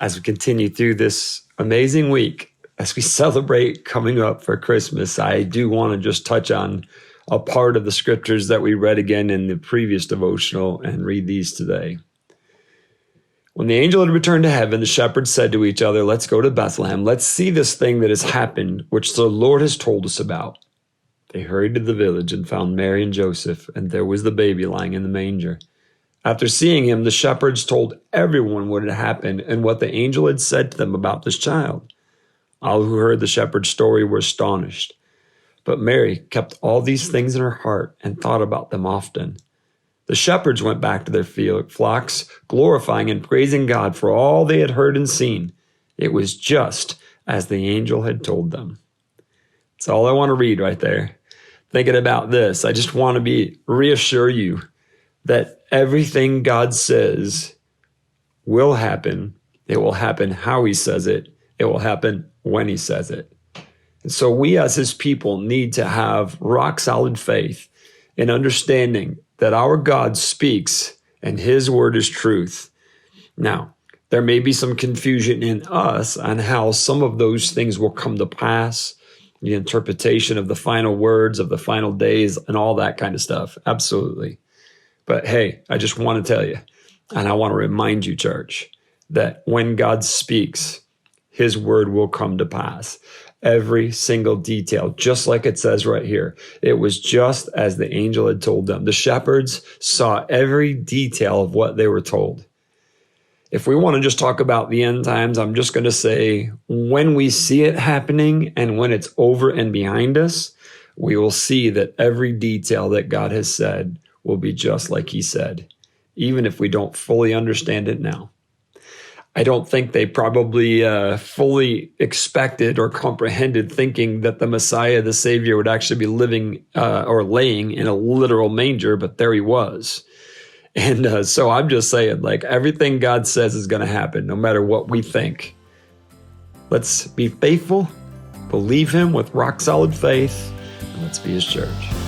as we continue through this amazing week, as we celebrate coming up for Christmas, I do want to just touch on a part of the scriptures that we read again in the previous devotional and read these today. When the angel had returned to heaven, the shepherds said to each other, "Let's go to Bethlehem. Let's see this thing that has happened, which the Lord has told us about." They hurried to the village and found Mary and Joseph, and there was the baby lying in the manger. After seeing him, the shepherds told everyone what had happened and what the angel had said to them about this child. All who heard the shepherd's story were astonished. But Mary kept all these things in her heart and thought about them often. The shepherds went back to their flocks, glorifying and praising God for all they had heard and seen. It was just as the angel had told them. That's all I want to read right there. Thinking about this, I just want to reassure you that everything God says will happen. It will happen how he says it. It will happen when he says it. And so we as his people need to have rock solid faith in understanding that our God speaks and his word is truth. Now, there may be some confusion in us on how some of those things will come to pass, the interpretation of the final words of the final days and all that kind of stuff. Absolutely. But hey, I just want to tell you, and I want to remind you, church, that when God speaks, his word will come to pass. Every single detail, just like it says right here. It was just as the angel had told them. The shepherds saw every detail of what they were told. If we want to just talk about the end times, I'm just going to say when we see it happening and when it's over and behind us, we will see that every detail that God has said will be just like he said, even if we don't fully understand it now. I don't think they probably fully expected or comprehended thinking that the Messiah, the Savior, would actually be living or laying in a literal manger, but there he was. And so I'm just saying, like, everything God says is going to happen, no matter what we think. Let's be faithful, believe him with rock solid faith, and let's be his church.